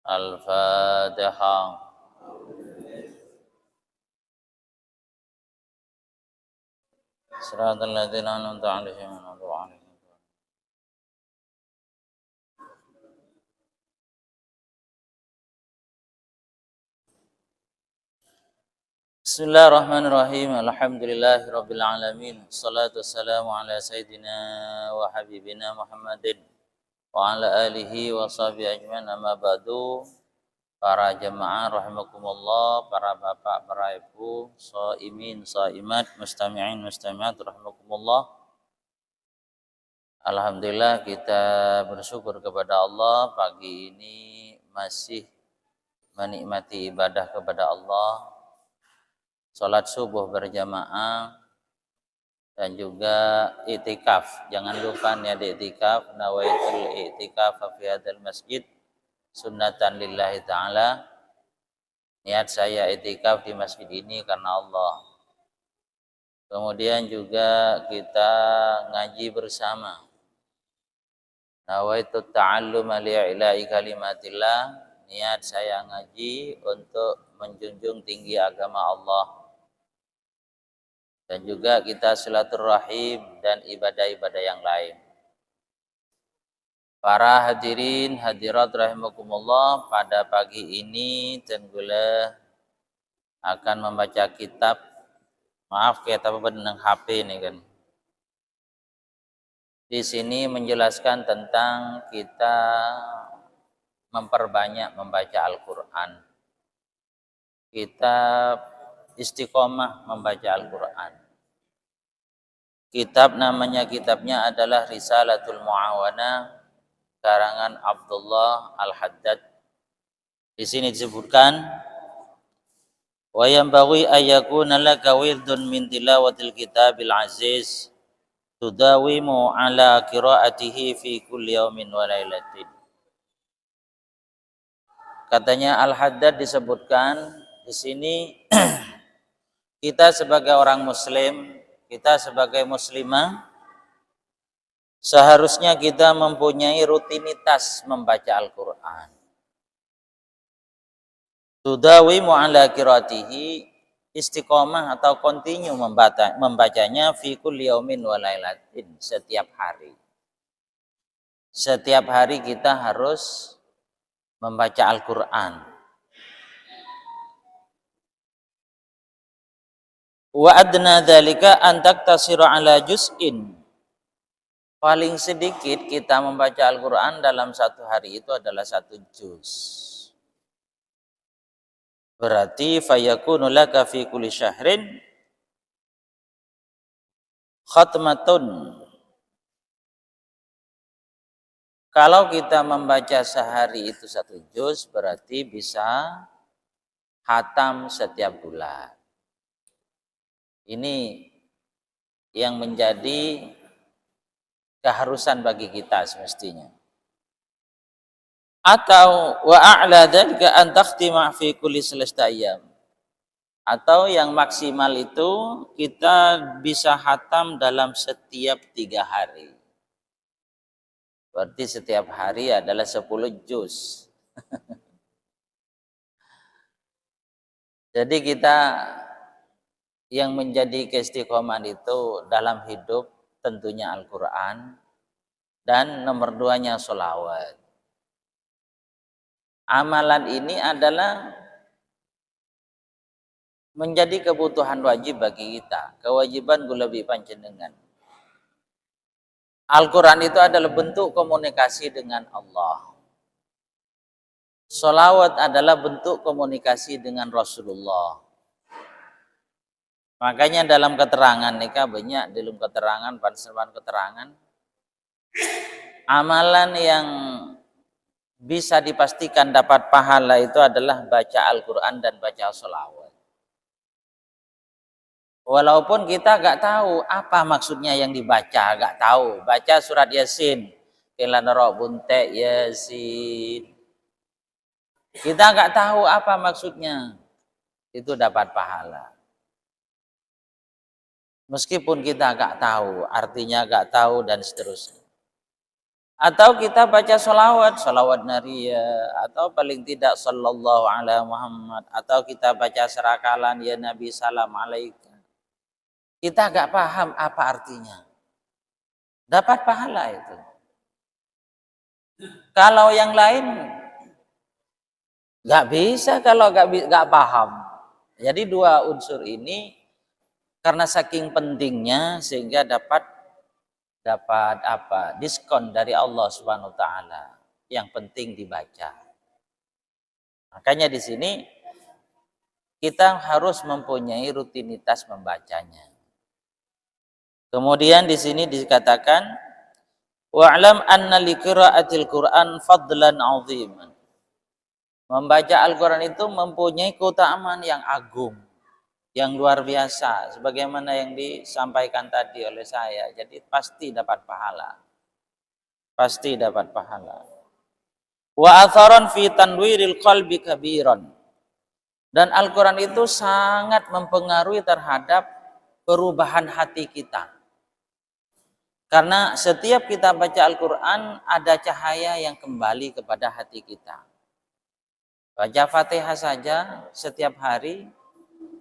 Al-Fatihah. Siratal ladzina an'amta 'alaihim ghairil maghdubi 'alaihim. Bismillahirrahmanirrahim. Alhamdulillahirabbil alamin. Shalatu wassalamu ala sayyidina wa habibina Muhammadin wa ala alihi wa sahbihi ajmain. Amma ba'du. Para jemaah rahimakumullah, para bapak, para ibu, shaimin, shaimat, mustami'in, mustami'at rahimakumullah. Alhamdulillah kita bersyukur kepada Allah pagi ini masih menikmati ibadah kepada Allah, sholat subuh berjamaah dan juga i'tikaf. Jangan lupa niat i'tikaf, nawaitul i'tikaf fi hadzal masjid sunnatan lillahi ta'ala. Niat saya i'tikaf di masjid ini karena Allah. Kemudian juga kita ngaji bersama. Nawaitu ta'alluma li'ila'i kalimatillah. Niat saya ngaji untuk menjunjung tinggi agama Allah. Dan juga kita silaturahim dan ibadah-ibadah yang lain. Para hadirin hadirat rahimakumullah, pada pagi ini tentulah akan membaca kitab. Maaf kita dengan HP ini kan. Di sini menjelaskan tentang kita memperbanyak membaca Al-Quran. Kita istiqomah membaca Al-Quran. Kitabnya adalah Risalatul Mu'awana karangan Abdullah Al-Haddad. Di sini disebutkan wa yanbaghi ayyakuna laka wirdun min tilawatil kitabil aziz tudawimu ala qiraatihi fi kulli yaumin wa lailatin. Katanya Al-Haddad disebutkan di sini kita sebagai orang muslim, kita sebagai muslimah seharusnya kita mempunyai rutinitas membaca Al-Qur'an. Tudawimu ala qiraatihi, istiqomah atau continue membacanya fi kulli yaumin wa lailatin, setiap hari. Setiap hari kita harus membaca Al-Qur'an. Wa adna dzalika an taktasiru ala juz'in. Paling sedikit kita membaca Al-Qur'an dalam satu hari itu adalah 1 juz. Berarti fayakunu laka fi kulli syahrin khatmatun. Kalau kita membaca sehari itu 1 juz, berarti bisa khatam setiap bulan. Ini yang menjadi keharusan bagi kita semestinya. Atau wa a'la dzalika an takhtima fi kulli salasati ayyam. Atau yang maksimal itu kita bisa khatam dalam setiap 3 hari. Berarti setiap hari adalah 10 juz. Jadi kita yang menjadi keistiqomahan itu dalam hidup tentunya Al-Quran dan nomor 2-nya sholawat. Amalan ini adalah menjadi kebutuhan wajib bagi kita, kewajiban gulabi panjenengan. Al-Quran itu adalah bentuk komunikasi dengan Allah. Sholawat adalah bentuk komunikasi dengan Rasulullah. Makanya dalam keterangan nikah banyak dalam keterangan panseman keterangan amalan yang bisa dipastikan dapat pahala itu adalah baca Al-Quran dan baca sholawat. Walaupun kita gak tahu apa maksudnya yang dibaca, gak tahu. Baca surat Yasin, bunte Yasin. Kita gak tahu apa maksudnya, itu dapat pahala. Meskipun kita gak tahu, artinya gak tahu dan seterusnya. Atau kita baca salawat nariyah, atau paling tidak sallallahu ala Muhammad, atau kita baca serakalan ya Nabi salam alaika. Kita gak paham apa artinya. Dapat pahala itu. Kalau yang lain gak bisa kalau gak paham. Jadi dua unsur ini karena saking pentingnya sehingga dapat diskon dari Allah Subhanahu wa taala. Yang penting dibaca. Makanya di sini kita harus mempunyai rutinitas membacanya. Kemudian di sini dikatakan wa'lam anna liqira'atil Qur'an fadlan 'aziman. Membaca Al-Qur'an itu mempunyai keutamaan yang agung, yang luar biasa sebagaimana yang disampaikan tadi oleh saya. Jadi pasti dapat pahala. Pasti dapat pahala. Wa atharan fi tanwiril qalbi kabiran. Dan Al-Qur'an itu sangat mempengaruhi terhadap perubahan hati kita. Karena setiap kita baca Al-Qur'an ada cahaya yang kembali kepada hati kita. Baca Fatihah saja setiap hari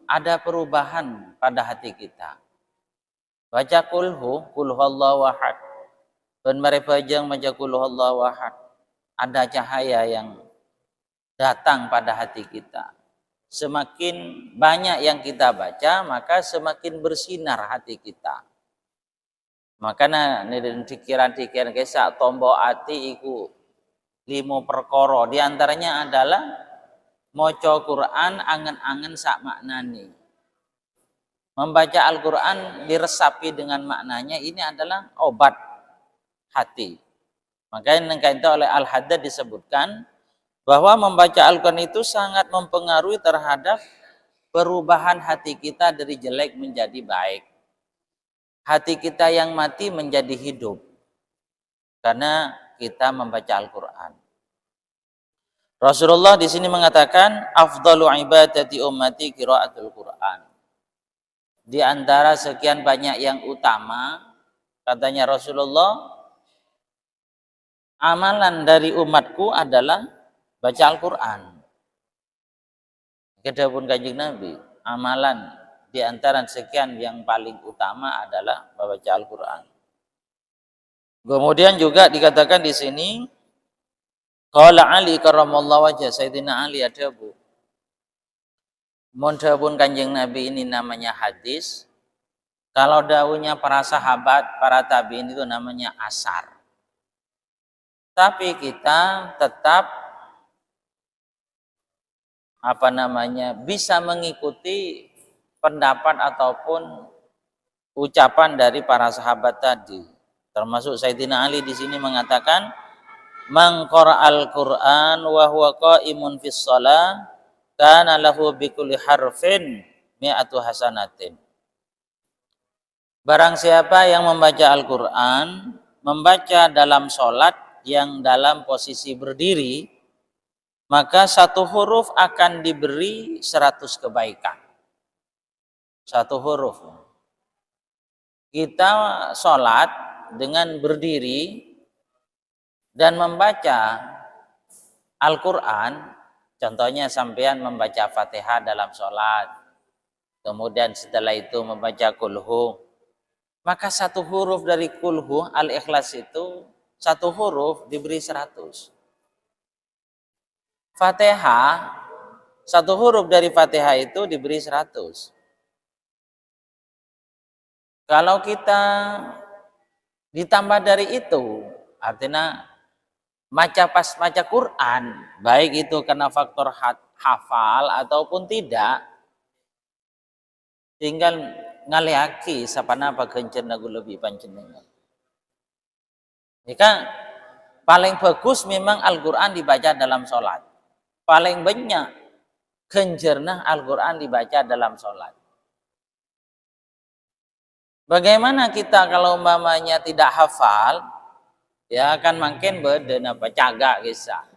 ada perubahan pada hati kita. Baca qul huwallahu ahad. Dan mereka yang baca qul huwallahu ahad, ada cahaya yang datang pada hati kita. Semakin banyak yang kita baca, maka semakin bersinar hati kita. Makanya pikiran-pikiran kisah tombo ati iku 5 perkara. Di antaranya adalah maca Quran angen-angen sak maknani. Membaca Al-Quran diresapi dengan maknanya, ini adalah obat hati. Makanya itu oleh Al-Haddad disebutkan bahwa membaca Al-Quran itu sangat mempengaruhi terhadap perubahan hati kita dari jelek menjadi baik. Hati kita yang mati menjadi hidup karena kita membaca Al-Quran. Rasulullah di sini mengatakan afdalu ibadati ummati qiraatul Quran. Di antara sekian banyak yang utama, katanya Rasulullah, amalan dari umatku adalah baca Al-Quran. Kedapun Kanjeng Nabi, amalan di antara sekian yang paling utama adalah membaca Al-Quran. Kemudian juga dikatakan di sini, qala Ali karramallahu wajhah, Sayyidina Ali adabu. Mohon Kanjeng Nabi ini namanya hadis. Kalau dawuhnya para sahabat, para tabi'in itu namanya asar. Tapi kita tetap bisa mengikuti pendapat ataupun ucapan dari para sahabat tadi. Termasuk Sayyidina Ali di sini mengatakan, "Man qara'al Qur'an wa huwa qa'imun fis shalah, kana lahu bi kulli harfin mi'atu hasanatin." Barang siapa yang membaca Al-Qur'an, membaca dalam sholat yang dalam posisi berdiri, maka satu huruf akan diberi 100 kebaikan. Satu huruf. Kita sholat dengan berdiri dan membaca Al-Quran, contohnya sampean membaca Fatihah dalam sholat, kemudian setelah itu membaca kulhu, maka satu huruf dari kulhu Al-Ikhlas itu, satu huruf diberi 100. Fatihah, satu huruf dari Fatihah itu diberi 100. Kalau kita ditambah dari itu, artinya maca Quran, baik itu karena faktor hafal ataupun tidak, tinggal ngaliaki sapanapa kencen lagu lebih panjenengan. Jika paling bagus memang Al-Quran dibaca dalam sholat. Paling banyak kenjerna Al-Quran dibaca dalam sholat. Bagaimana kita kalau umpamanya tidak hafal, ya akan makin beden apa cagak kisah.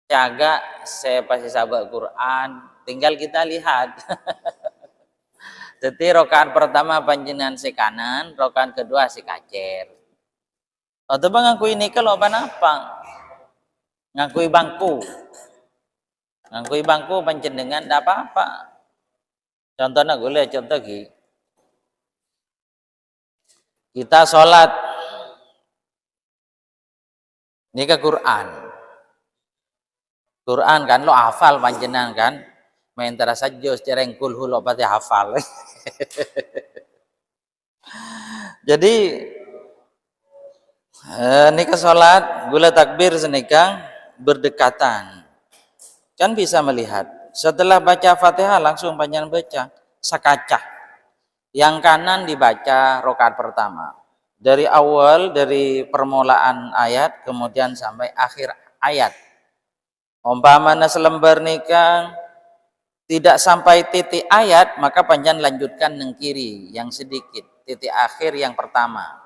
Cagak saya pasti sahabat Quran, tinggal kita lihat. Jadi rokaan pertama panjenengan si kanan, rokaan kedua si kacer. Atau bang ngakui nikah lo apa? Ngakui bangku. Ngakui bangku panjenengan tidak apa-apa. Contohnya gue contoh gini. Kita sholat ini ke Quran. Quran kan lo hafal panjenengan kan. Main terasa jos cerengkul lo pasti hafal. Jadi ini ke sholat gula takbir senikah berdekatan. Kan bisa melihat. Setelah baca Fatihah langsung panjenengan baca sakacah. Yang kanan dibaca rokaat pertama. Dari awal, dari permulaan ayat, kemudian sampai akhir ayat. Umpamanya selembar nikah, tidak sampai titik ayat, maka panjang lanjutkan neng kiri, yang sedikit. Titik akhir yang pertama.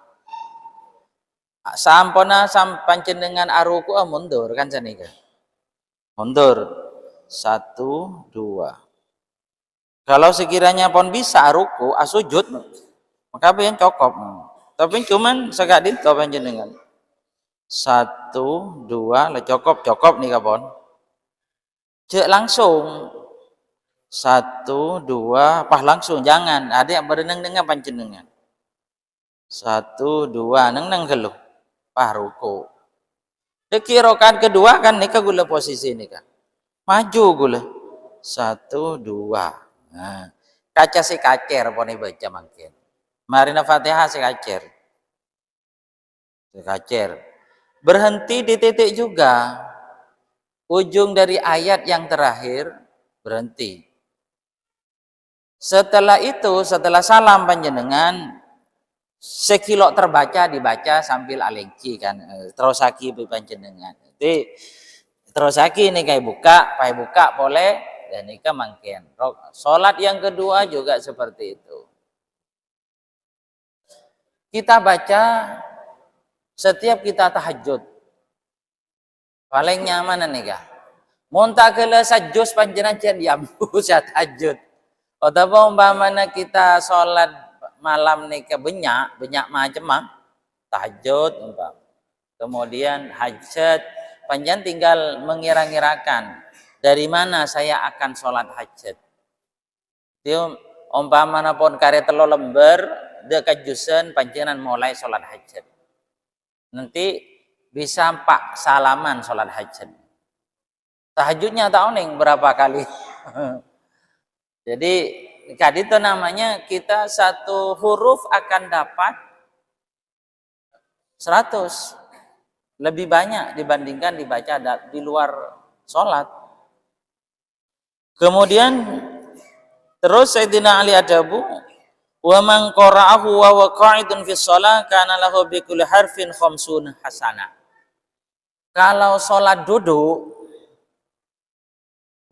Sampona sampai dengan aruku mundur, kan senika. Mundur. 1, 2. Kalau sekiranya pun bisa ruku, asujud, maka yang cokop. Tapi cuman sekadit kau panjenengan. 1, 2, lah cokop nih kapon. Cek langsung. 1, 2, pah langsung jangan. Ada yang berenang dengan panjenengan. 1, 2, neng geluh. Pah ruku. Deki rokaat kedua kan nika gula posisi nika. Maju gula. 1, 2. Nah, kaca si kacer poni baca makin. Marina Fatihah si kacer. Si kacer. Berhenti di titik juga. Ujung dari ayat yang terakhir berhenti. Setelah itu, setelah salam panjenengan, sekilo terbaca dibaca sambil alengki kan. Terus aki panjenengan. Jadi terus aki ini kayak buka boleh. Dan nikah mangken. Sholat yang kedua juga seperti itu. Kita baca setiap kita tahajud. Paling nyaman nikah. Monta kela sajus panjenengan diam saya tahajud. Atau umpamanya kita sholat malam nikah banyak macam tahajud umpam. Kemudian hajat panjenengan tinggal mengira-ngirakan dari mana saya akan sholat hajat. Dia umpamana pun karya telo lembar dekat jusen panjenengan mulai sholat hajat. Nanti bisa 4 salaman sholat hajat. Tahajudnya tahu nih berapa kali. Jadi itu namanya kita satu huruf akan dapat 100. Lebih banyak dibandingkan dibaca di luar sholat. Kemudian terus Sayyidina Ali adabu wa man qara'ahu wa huwa qa'idun fi shalah kana lahu bi kulli harfin khamsun hasanah. Kalau sholat duduk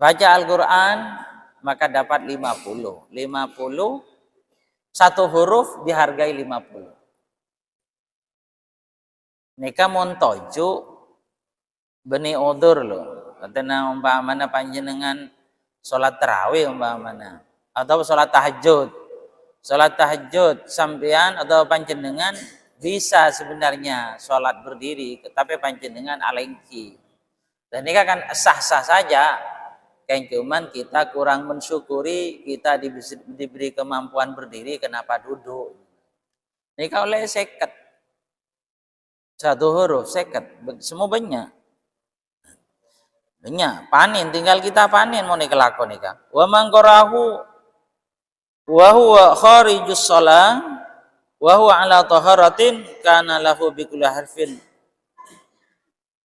baca Al-Qur'an maka dapat 50. 50 satu huruf dihargai 50. Nika montoju beni udur loh. Katanya umpamana panjenengan sholat tarawih umpamana atau sholat tahajud sampean atau panjenengan bisa sebenarnya sholat berdiri tapi panjenengan alengki dan ini kan sah-sah saja kan cuman kita kurang mensyukuri kita diberi kemampuan berdiri kenapa duduk ini kalau oleh seket satu huruf seket semua banyak panen tinggal kita panen mau nih kelakon nih kan wa man qarahu wa huwa kharijus shalah wa huwa ala taharatin kana lahu bi kulli harfin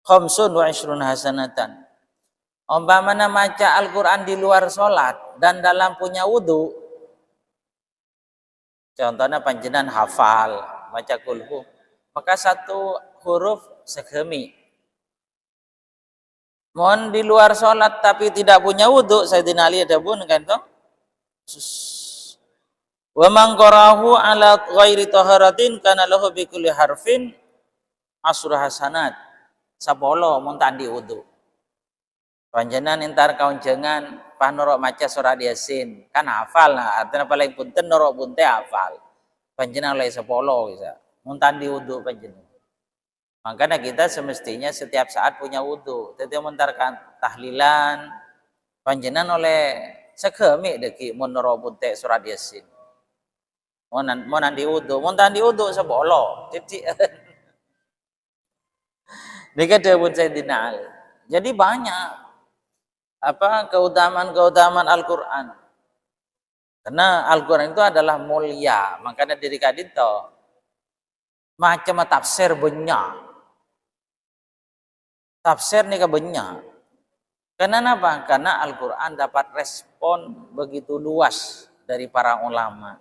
25 hasanatan. Umpamanya maca Al-Qur'an di luar salat dan dalam punya wudu contohnya panjenengan hafal maca kulhu maka satu huruf segemi. Mohon di luar sholat tapi tidak punya wudhu, Sayyidina Ali ada pun kan toh. Wa man qarahu ala ghairi taharatin kana lahu bi kulli harfin asru hasanat. 10 mun tandi wudhu. Panjenengan entar kaun jangan panorok maca surat Yasin, kan hafal nah, artinya paling punten norok bunte hafal. Panjenengan oleh 10 bisa. Mun tandi wudhu panjenengan. Makanya kita semestinya setiap saat punya wudhu. Jadi mentarkan tahlilan, panjenan oleh sekemik deki menerobut tek surat yasin. Mau nanti wudhu, mau nanti wudhu sebolo. Dika debut Sayyidina Ali. Jadi banyak keutamaan Al-Quran. Karena Al-Quran itu adalah mulia. Makanya diri kadito macam tafsir banyak. Tafsir nih banyak. Karena apa? Karena Al-Quran dapat respon begitu luas dari para ulama.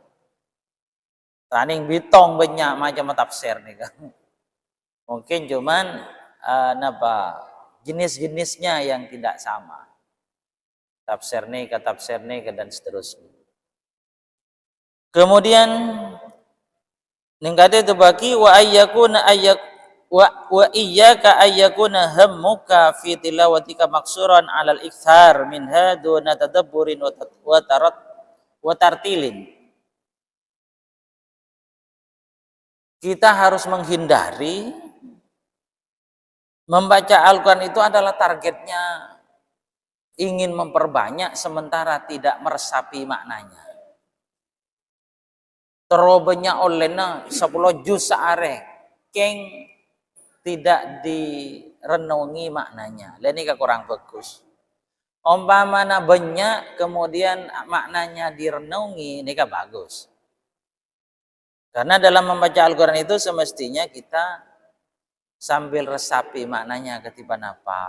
Taning bitong banyak macam tafsir nih kan. Mungkin cuman jenis-jenisnya yang tidak sama. Tafsir nih dan seterusnya. Kemudian ningkade itu bagi wa iyyaka ayyakuna hammuka fi tilawatika maksuran 'alal ikthar minha duna tadabburin wa tartilin. Kita harus menghindari membaca Al-Quran itu adalah targetnya ingin memperbanyak sementara tidak meresapi maknanya. Terobanya olehna 10 juz saare keng tidak direnungi maknanya. Ini kurang bagus. Umpamana banyak kemudian maknanya direnungi, ini bagus. Karena dalam membaca Al-Quran itu semestinya kita sambil resapi maknanya ketiban apa.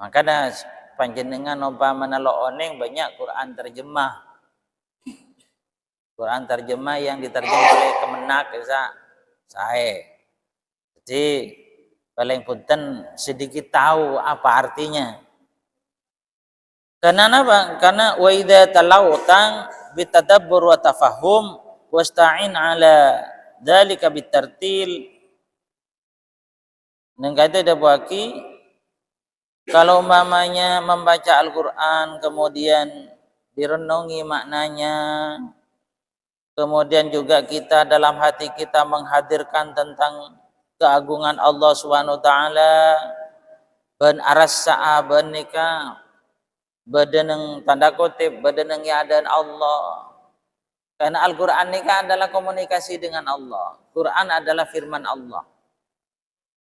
Makanya panjenengan umpamana lo oneng banyak Quran terjemah. Quran terjemah yang diterjemah oleh Kemenak saya. Jadi paling punten sedikit tahu apa artinya. Karena apa? Karena wa idza talawtang bitadabbur wa tafahum wasta'in ala dzalika bitartil. Nang kata ada buaki kalau umpamanya membaca Al-Quran kemudian direnungi maknanya, kemudian juga kita dalam hati kita menghadirkan tentang keagungan Allah Subhanahu wa taala, ben aras sa'a ben nikah badaneng tanda kutip badaneng ya'dan Allah. Karena Al-Quran nikah adalah komunikasi dengan Allah. Quran adalah firman Allah.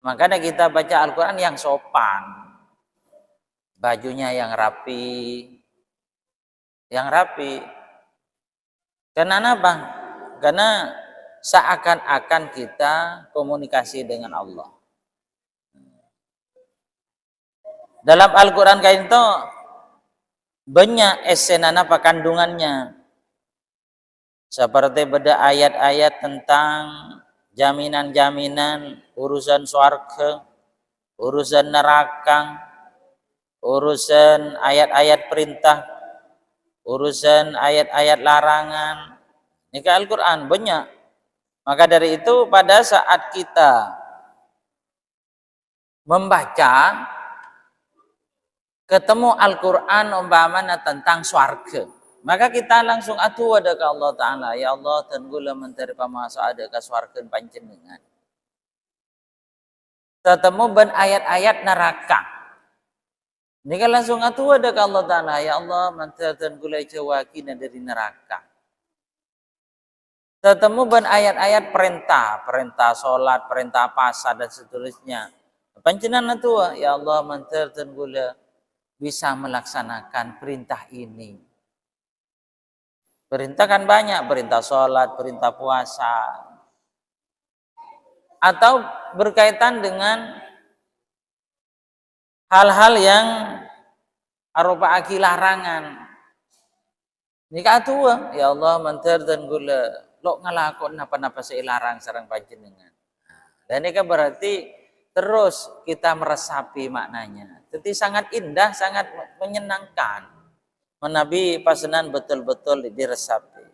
Makanya kita baca Al-Quran yang sopan. Bajunya yang rapi. Karena apa? Karena seakan-akan kita komunikasi dengan Allah. Dalam Al-Quran kain itu banyak esenana apa kandungannya. Seperti beda ayat-ayat tentang jaminan-jaminan urusan surga, urusan neraka, urusan ayat-ayat perintah, urusan ayat-ayat larangan. Ini ke Al-Quran banyak. Maka dari itu pada saat kita membaca ketemu Al-Quran umpamana tentang surga, maka kita langsung atuh ada ke Allah Ta'ala. Ya Allah, dan gula menteri pamasa ada ke surga panjenengan. Ketemu ben ayat-ayat neraka. Ini kan langsung atuh ada ke Allah Ta'ala. Ya Allah, menteri dan gula jawakina dari neraka. Ketemu ben ayat-ayat perintah sholat, perintah puasa dan seterusnya. Panjenengan atuh, ya Allah, menteri dan gula bisa melaksanakan perintah ini. Perintah kan banyak, perintah sholat, perintah puasa. Atau berkaitan dengan hal-hal yang arupa aki larangan. Nika tua, ya Allah menter dan gula lo ngalakon apa-apa seilarang sarang panjenengan. Dan ini kan berarti terus kita meresapi maknanya. Jadi sangat indah, sangat menyenangkan. Nabi pasenan betul-betul diresapi.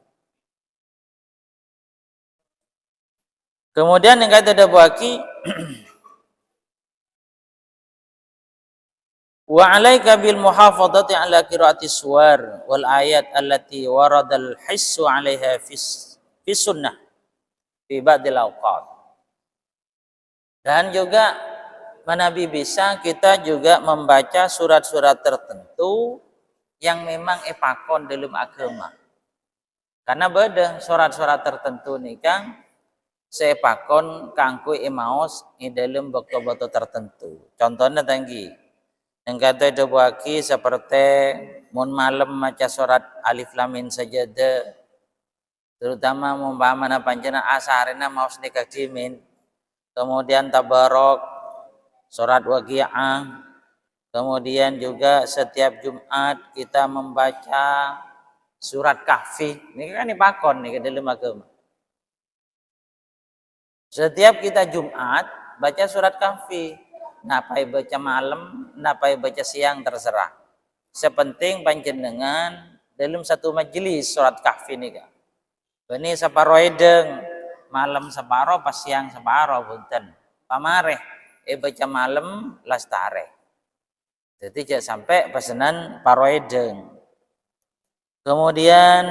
Kemudian yang kata ada buaki wa alaika bil muhafadzati ala qiraati suwar wal ayat allati waradal hissu 'alaiha fi sunnah fi ba'dil awqat. Dan juga menabi bisa kita juga membaca surat-surat tertentu yang memang epakon dalam agama. Karena beda surat-surat tertentu nih Kang, sepakon kangku imaos di dalam bokto-bokto tertentu. Contohnya tanggi, yang kata debaki seperti mun malam maca surat alif lam mim sajadah, terutama mumpamana panjena asarina maos nikah jimin, kemudian tabarok, surat waqi'ah, kemudian juga setiap Jumat kita membaca surat kahfi. Ini kan dipakon nih ke dalam agama. Setiap kita Jumat baca surat kahfi. Napai baca malam, napai baca siang terserah. Sepenting panjenengan dalam satu majelis surat kahfi nih kan. Ini separo edeng, malam separo, pas siang separo, punten. Pamareh, baca malam lastare. Jadi jangan sampai pesanan paro edeng. Kemudian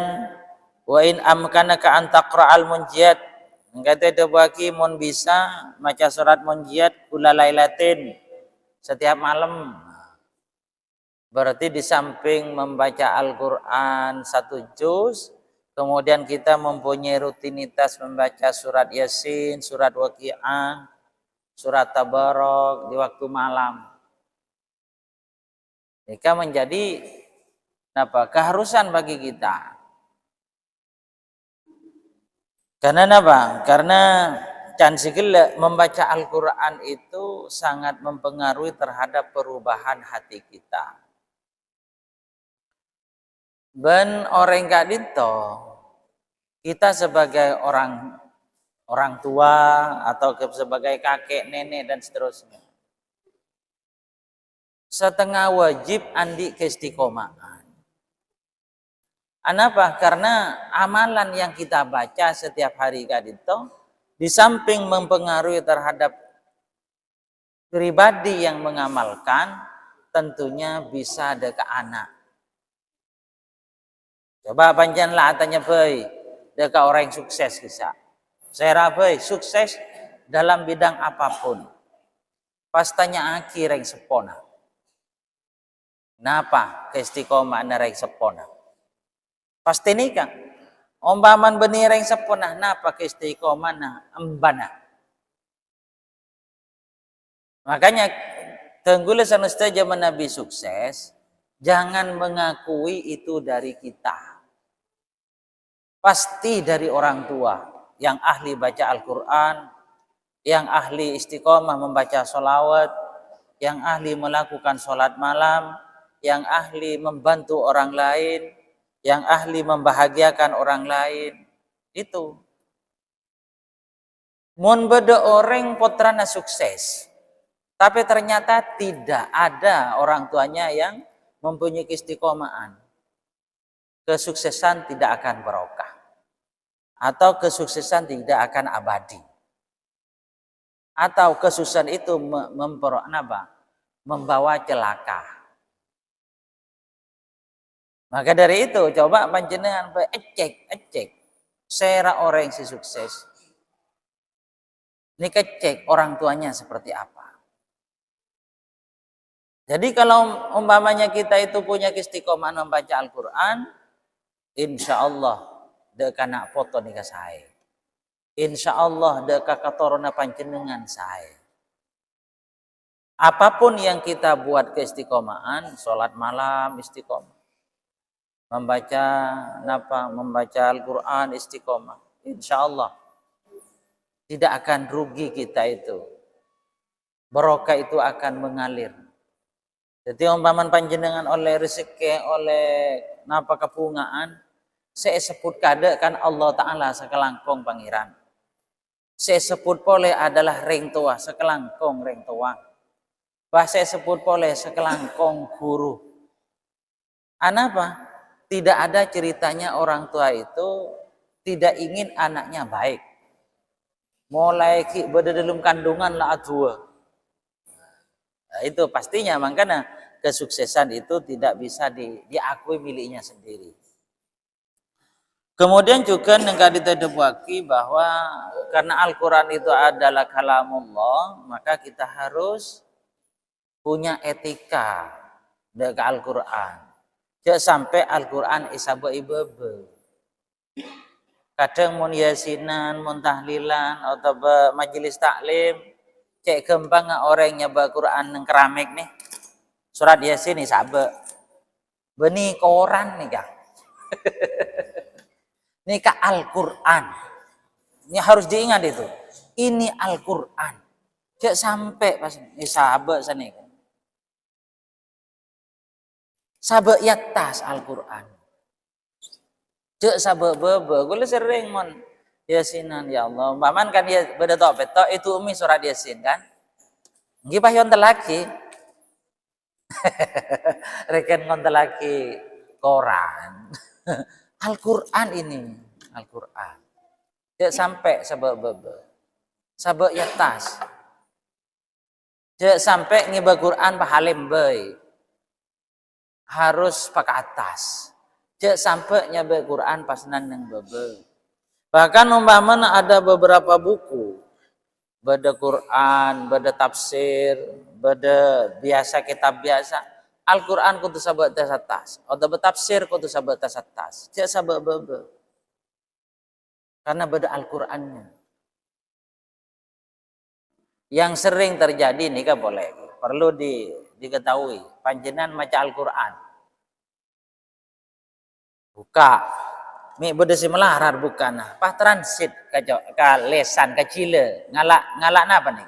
wa in amkanaka an taqra'al munjiyat, kata debaki mun bisa maca surat munjiyat kula lailatin, setiap malam. Berarti di samping membaca Al-Qur'an 1 juz, kemudian kita mempunyai rutinitas membaca surat Yasin, surat Waqi'ah, surat Tabarok di waktu malam. Ini menjadi keharusan bagi kita. Karena apa? Karena membaca Al-Quran itu sangat mempengaruhi terhadap perubahan hati kita. Ben orang kadito, kita sebagai orang tua atau sebagai kakek, nenek dan seterusnya, setengah wajib andi keistiqomahan. Kenapa? Karena amalan yang kita baca setiap hari kadito, di samping mempengaruhi terhadap pribadi yang mengamalkan, tentunya bisa ada ke anak. Coba panjanlah tanya bayi, deka orang yang sukses kisah. Saya rabai sukses dalam bidang apapun. Pas tanya akhir yang sepona. Kenapa keistiqomahan yang sepona? Pasti nikah. Ombaman benir yang sepona. Kenapa keistiqomahan embana? Makanya tenggula sanusta zaman Nabi sukses, jangan mengakui itu dari kita. Pasti dari orang tua yang ahli baca Al-Quran, yang ahli istiqomah membaca sholawat, yang ahli melakukan sholat malam, yang ahli membantu orang lain, yang ahli membahagiakan orang lain. Itu. Mun beda orang putrana sukses, tapi ternyata tidak ada orang tuanya yang mempunyai keistiqomahan. Kesuksesan tidak akan barokah. Atau kesuksesan tidak akan abadi. Atau kesuksesan itu membawa celaka. Maka dari itu coba panjenengan ecek. Sera orang yang si sukses. Ini kecek orang tuanya seperti apa. Jadi kalau umpamanya kita itu punya keistiqomahan membaca Al-Quran, insya Allah deka nak foto nikah saya. Insya Allah deka katorona panjenengan saya. Apapun yang kita buat keistiqomahan, sholat malam istiqomah, membaca Al-Quran istiqomah, insya Allah tidak akan rugi kita itu. Barokah itu akan mengalir. Jadi umpaman panjenengan oleh rezeki, oleh kepungaan, saya sebut kada kan Allah Ta'ala sekelangkong pangeran. Saya sebut pole adalah ring tua, sekelangkong ring tua. Saya sebut pole sekelangkong guru. Kenapa? Tidak ada ceritanya orang tua itu tidak ingin anaknya baik. Mulai berada dalam kandungan lah adua. Nah, itu pastinya, makanya kesuksesan itu tidak bisa diakui miliknya sendiri. Kemudian juga nengka ditedebuaki bahwa karena Al-Quran itu adalah kalamullah, maka kita harus punya etika dengan Al-Quran. Jangan sampai Al-Quran isabu ibebe. Kadang mun yasinan, mun tahlilan, atau majelis taklim, cek gembang orang nyoba Quran neng keramik nih. Surat Yasin nih sabe. Beni koran nih kak. Ini kak Al-Quran. Ini harus diingat itu. Ini Al-Quran. Cek sampai pas ini sabe sana kan. Sabe yatas Al-Quran. Cek sabe bebe. Gue sering mon Yasinan ya Allah. Paman kan dia beda topet itu umi surat Yasin kan. Nggih pahyon telaki. Reken ngontelaki koran. Al-Quran ini, Al-Quran. Dia sampai sabak bebe. Sabak yatas. Dia sampai ngiba Quran pahalim bay. Harus pakai atas. Dia sampai nyaba Quran pas naneng bebe. Bahkan umpamanya ada beberapa buku. Bada Quran, bada tafsir, bada biasa kitab biasa. Al-Quran kudu sahabat tas atas. Atau betafsir kudu sahabat tas atas. Cek sahabat bebe. Karena beda Al-Qurannya. Yang sering terjadi nih kan boleh. Perlu diketahui. Panjenengan maca Al-Quran. Buka. Mi beda si melarar buka nah. Pas transit ke lesan kecil. Ngalak apa nih?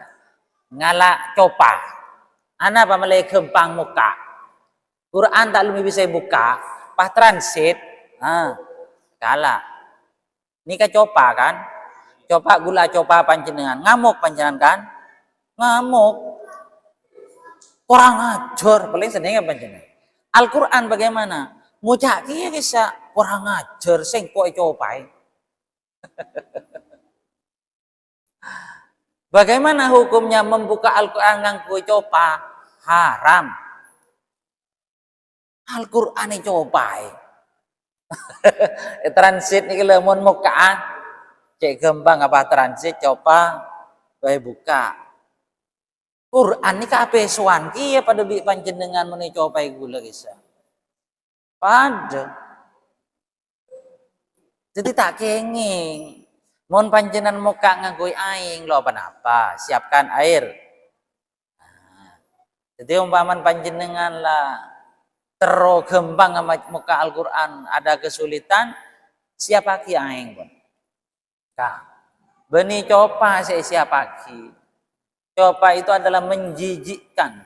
Ngalak copa. Ana apa mulai gempang muka. Quran tak lebih bisa buka, pas transit, kalah. Ini kan coba kan, coba gula coba panjenengan, ngamuk panjenengan kan, ngamuk, kurang ajar, paling senengnya panjenengan. Al-Quran bagaimana? Mucak kia bisa kurang ajar, sing kok coba. Bagaimana hukumnya membuka Al-Quran nganggo coba? Haram. Al-Quran ini coba. Transit ini lemon mukaan. Cek gembang apa transit coba. Baik buka. Quran ini kape suan kia pada bi panjenengan meni coba gula kisah. Pada. Jadi tak kenging. Mon panjenengan muka ngagoi aing lo apa? Siapkan air. Jadi umpaman panjenengan lah terogembang sama muka Al-Quran ada kesulitan siapa ki aing pun kak beni coba saya siapa ki coba itu adalah menjijikkan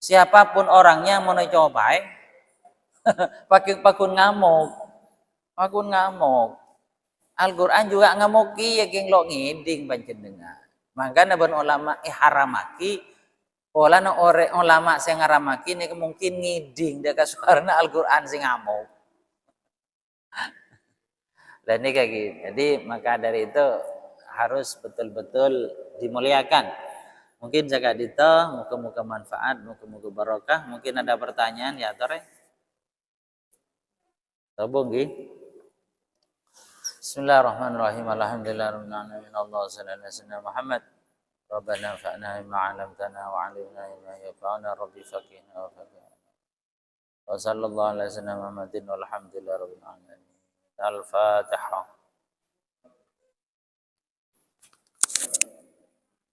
siapapun orangnya mau coba pakai pakun ngamuk Al-Quran juga ngamuki ya geng lo ngiding panjenengan makanya ben ulama haramaki pola no ulama sing ngaramaki ini mungkin ngiding deka suarana Al-Quran sing ngamuk. Dan ini kayak gitu. Jadi maka dari itu harus betul-betul dimuliakan. Mungkin jaga dita, muka-muka manfaat, muka-muka barokah. Mungkin ada pertanyaan ya Tore. Tabung nggih. Bismillahirrahmanirrahim. Alhamdulillahirabbil alamin. Allahu sallallahu alaihi wasallam Muhammad. Rabbana fa'na bima 'allamtana wa 'allimna ma yanfa'una rabbi faqihna wa faqihna. Wa sallallahu alaihi wasallam Muhammadin walhamdulillahi rabbil alamin. Al-Fatihah.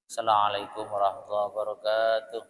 Assalamualaikum warahmatullahi wabarakatuh.